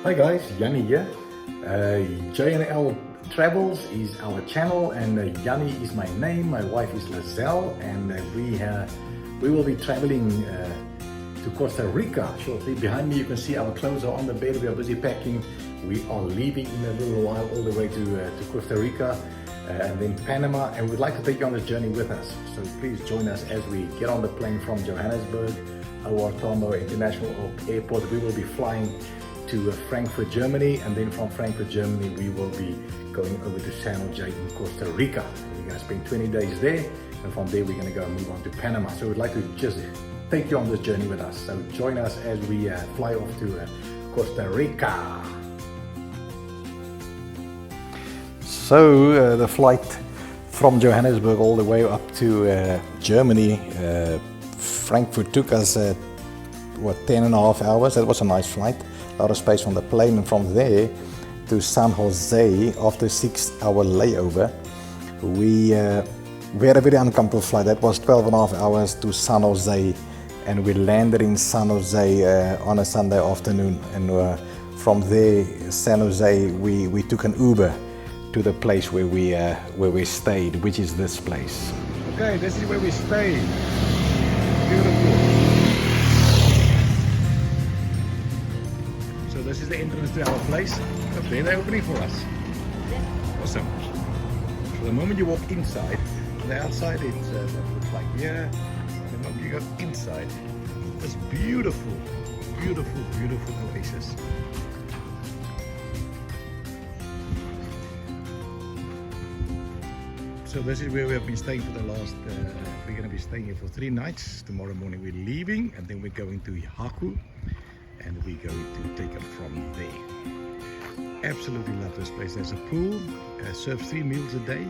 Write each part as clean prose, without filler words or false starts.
Hi guys, Yanni here. JNL Travels is our channel, and Yanni is my name. My wife is Lizelle, and we will be traveling to Costa Rica shortly. Behind me you can see our clothes are on the bed. We are busy packing. We are leaving in a little while all the way to Costa Rica and then Panama, and we'd like to take you on this journey with us. So please join us as we get on the plane from Johannesburg, our Tambo International Airport. We will be flying to Frankfurt, Germany, and then from Frankfurt, Germany, we will be going over to San Jose in Costa Rica. We're going to spend 20 days there, and from there we're going to go and move on to Panama. So we'd like to just take you on this journey with us. So join us as we fly off to Costa Rica. So the flight from Johannesburg all the way up to Germany, Frankfurt took us 10.5 hours. That was a nice flight. A lot of space on the plane, and from there to San Jose after a 6-hour layover. We had a very uncomfortable flight. That was 12.5 hours to San Jose, and we landed in San Jose on a Sunday afternoon, and from there, San Jose, we took an Uber to the place where we stayed, which is this place. Okay, this is where we stayed. Beautiful. So this is the entrance to our place. So there they're opening for us. Awesome. So the moment you walk inside, on the outside it looks like here. And the moment you go inside, this beautiful, beautiful, beautiful oasis. So this is where we have been staying for the last, we're going to be staying here for 3 nights. Tomorrow morning we're leaving, and then we're going to Haku, and we're going to take it from there. Absolutely love this place. There's a pool, serves 3 meals a day.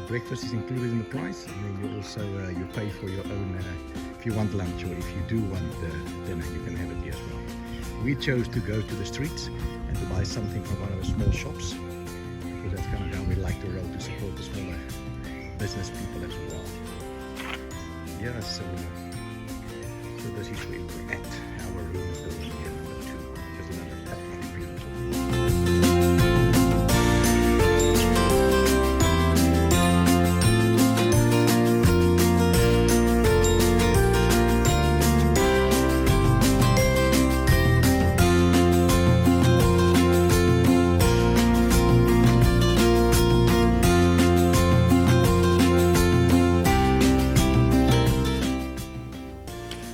Breakfast is included in the price, and then you also you pay for your own, if you want lunch, or if you do want dinner, you can have it here as well. We chose to go to the streets and to buy something from one of the small shops, because that's kind of how we like to roll, to support the smaller business people as well. Yeah, so this is where we're at. Our room is going here, number 2. Just another absolutely beautiful.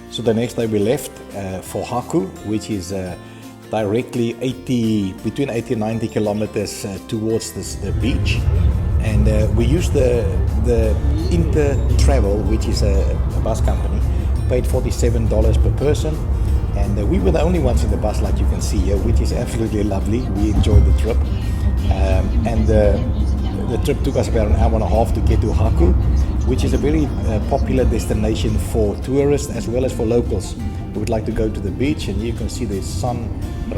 So the next day we left for Haku, which is directly between 80 and 90 kilometers towards the beach. And we used the Inter Travel, which is a bus company, paid $47 per person. And we were the only ones in the bus, like you can see here, which is absolutely lovely. We enjoyed the trip. The trip took us about an hour and a half to get to Haku, which is a very popular destination for tourists as well as for locals who would like to go to the beach. And you can see there's San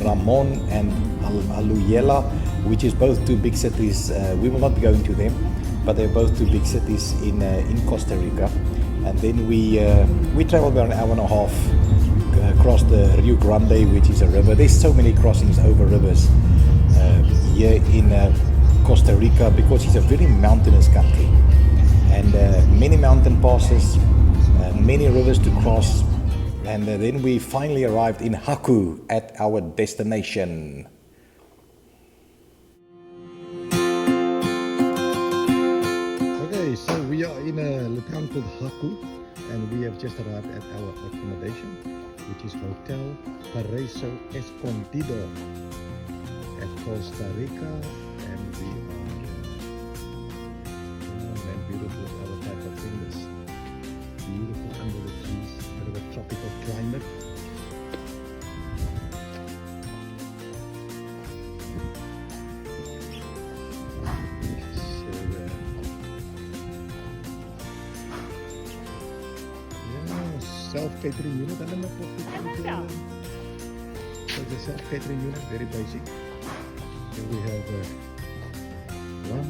Ramon and Aluyela, which is both 2 big cities. We will not be going to them, but they're both 2 big cities in Costa Rica. And then we traveled about an hour and a half across the Rio Grande, which is a river. There's so many crossings over rivers here in Costa Rica, because it's a very mountainous country, and many mountain passes, many rivers to cross, and then we finally arrived in Haku at our destination. Okay, so we are in a town called Haku, and we have just arrived at our accommodation, which is Hotel Paraíso Escondido at Costa Rica. And we are beautiful, our type of thing is beautiful under the trees, a bit of a tropical climate. Self-catering unit, I don't know what so it's a self-catering unit, very basic. Here we have one.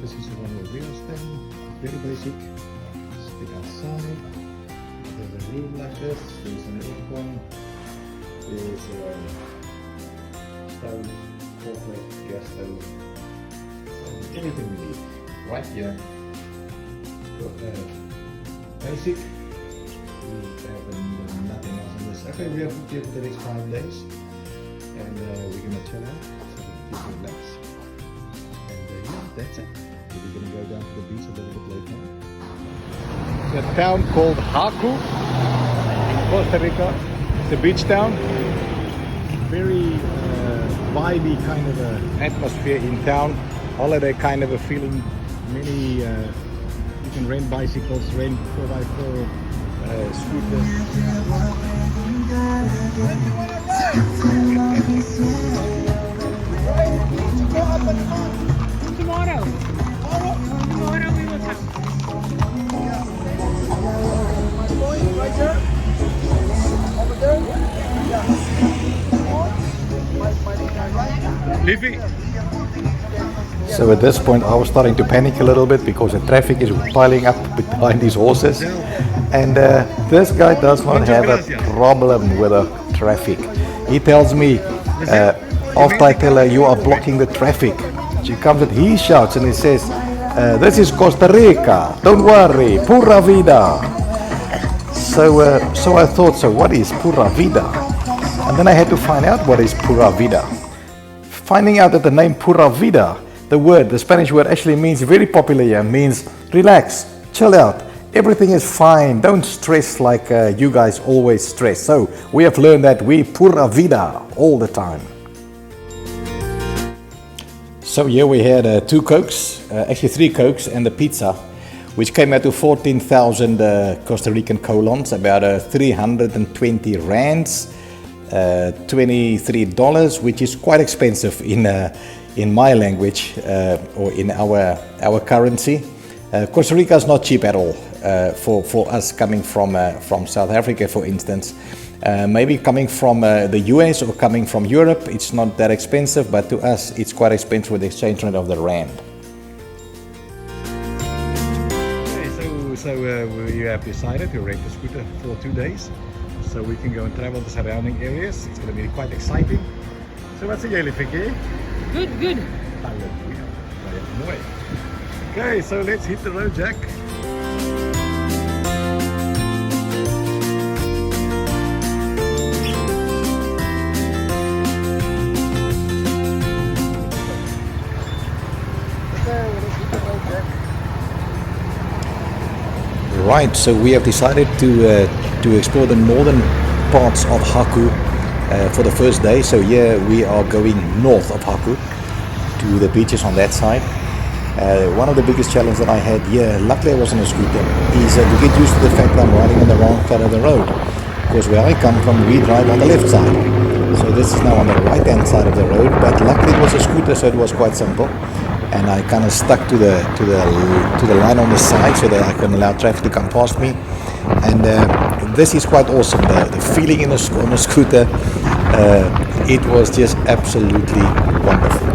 This is the one where we are staying. Very basic. Stick outside. There's a room like this. There's an aircon. is stove, forklift, gas stove, everything we need. Right here, basic. We have nothing else in this. Okay, we have here for the next 5 days, and we're gonna chill out, so just relax. And yeah, that's it. We're gonna go down to the beach a little bit later on. A town called Haku in Costa Rica. It's a beach town. Very vibey kind of a atmosphere in town. Holiday kind of a feeling. Many you can rent bicycles, rent 4x4 scooters. Tomorrow we will come. Right there? Over there? Yeah. Leafy. So at this point I was starting to panic a little bit because the traffic is piling up behind these horses, and this guy does not have a problem with the traffic. He tells me, after I tell her you are blocking the traffic, she comes and he shouts and he says, this is Costa Rica, don't worry, pura vida. So I thought, so what is pura vida? And then I had to find out what is pura vida. Finding out that the name pura vida, the Spanish word actually means, very popular here, means relax, chill out, everything is fine, don't stress like you guys always stress. So we have learned that we pura vida all the time. So here we had 2 Cokes, actually 3 Cokes and the pizza, which came out to 14,000 Costa Rican colons, about 320 rands, $23, which is quite expensive in my language or in our currency. Costa Rica is not cheap at all for us coming from South Africa, for instance. Maybe coming from the US or coming from Europe, it's not that expensive, but to us it's quite expensive with the exchange rate of the rand. Okay, so we have decided to rent a scooter for 2 days, so we can go and travel the surrounding areas. It's going to be quite exciting. So what's the daily Vicky? Good. Okay, so let's hit the road, Jack. Right, so we have decided to explore the northern parts of Haku for the first day. So here we are going north of Haku to the beaches on that side. One of the biggest challenges that I had here, luckily I was on a scooter, is to get used to the fact that I'm riding on the wrong side of the road. Because where I come from, we drive on the left side. So this is now on the right hand side of the road, but luckily it was a scooter, so it was quite simple. And I kind of stuck to the line on the side so that I can allow traffic to come past me. And this is quite awesome. The feeling on a scooter, it was just absolutely wonderful.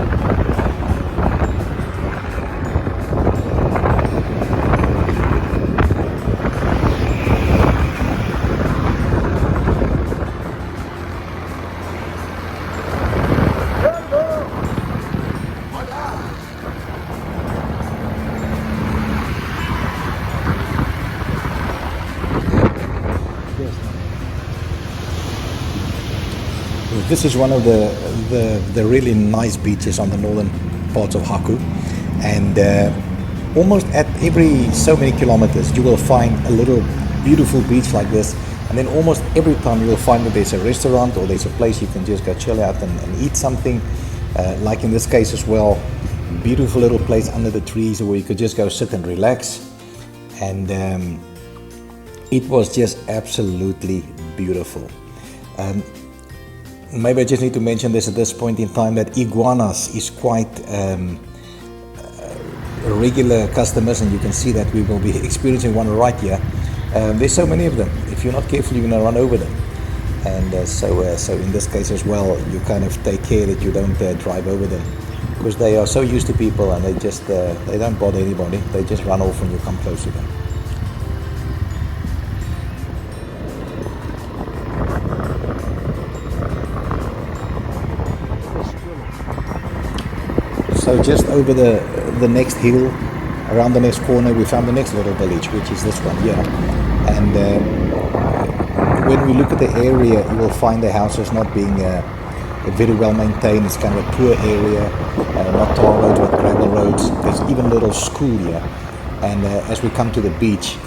This is one of the really nice beaches on the northern parts of Haku, and almost at every so many kilometers you will find a little beautiful beach like this, and then almost every time you will find that there's a restaurant or there's a place you can just go chill out and eat something, like in this case as well, beautiful little place under the trees where you could just go sit and relax, and it was just absolutely beautiful. Maybe I just need to mention this at this point in time, that iguanas is quite regular customers, and you can see that we will be experiencing one right here. There's so many of them. If you're not careful, you're going to run over them. And so in this case as well, you kind of take care that you don't drive over them, because they are so used to people, and they don't bother anybody. They just run off when you come close to them. So just over the next hill, around the next corner, we found the next little village, which is this one here. And when we look at the area, you will find the houses not being very well maintained. It's kind of a poor area, not tar roads but gravel roads. There's even a little school here. And as we come to the beach,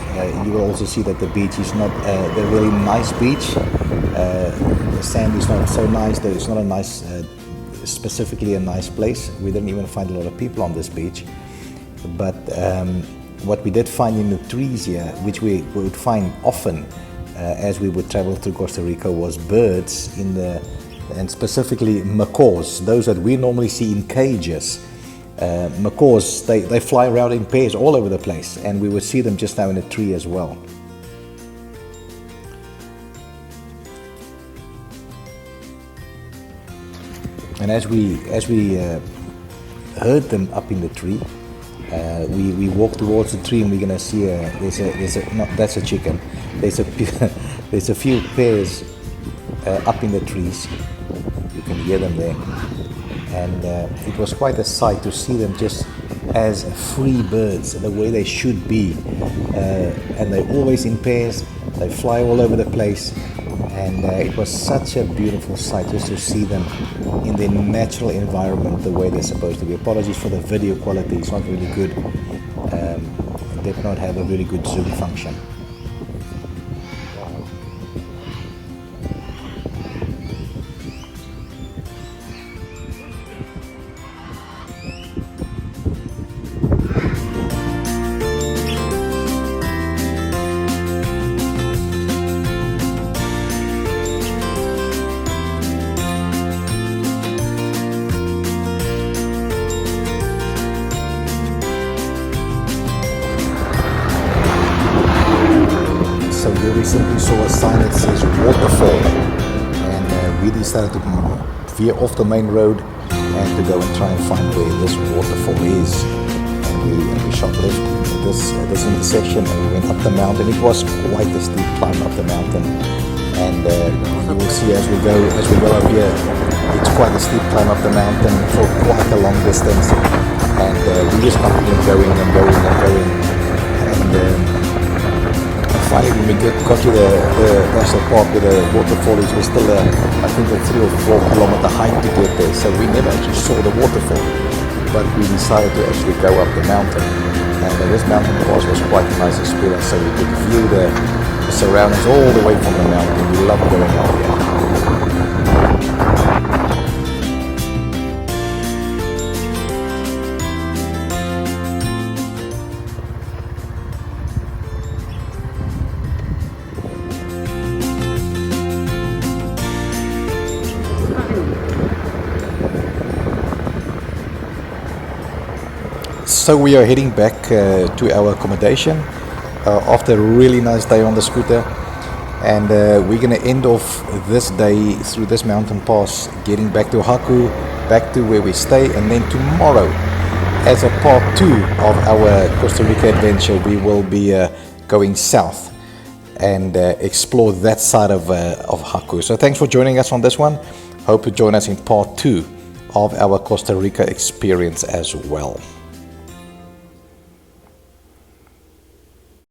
you will also see that the beach is not the really nice beach. The sand is not so nice. It's not a nice, specifically a nice place. We didn't even find a lot of people on this beach. But what we did find in the trees here, which we would find often as we would travel through Costa Rica, was birds and specifically macaws, those that we normally see in cages. Macaws, they fly around in pairs all over the place, and we would see them just now in a tree as well. And as we heard them up in the tree, we walk towards the tree, and we're gonna see that's a chicken. There's a few pairs up in the trees. You can hear them there. And it was quite a sight to see them just as free birds, the way they should be. And they're always in pairs, they fly all over the place. And it was such a beautiful sight just to see them in their natural environment, the way they're supposed to be. Apologies for the video quality, it's not really good. It did not have a really good zoom function. So we recently saw a sign that says waterfall, and we decided to veer off the main road and to go and try and find where this waterfall is. And we shoplift this intersection, and we went up the mountain. It was quite a steep climb up the mountain, and you will see as we go up here, it's quite a steep climb up the mountain for quite a long distance, and we just continued going and going and going, and finally, when we got to the national park with the waterfall, it was still I think a 3 or 4 kilometer hike to get there, so we never actually saw the waterfall, but we decided to actually go up the mountain, and this mountain pass was quite a nice experience, so we could view the surroundings all the way from the mountain. We love going up here. So we are heading back to our accommodation after a really nice day on the scooter, and we're going to end off this day through this mountain pass, getting back to Haku, back to where we stay, and then tomorrow, as a part 2 of our Costa Rica adventure, we will be going south and explore that side of Haku. So thanks for joining us on this one. Hope you join us in part 2 of our Costa Rica experience as well.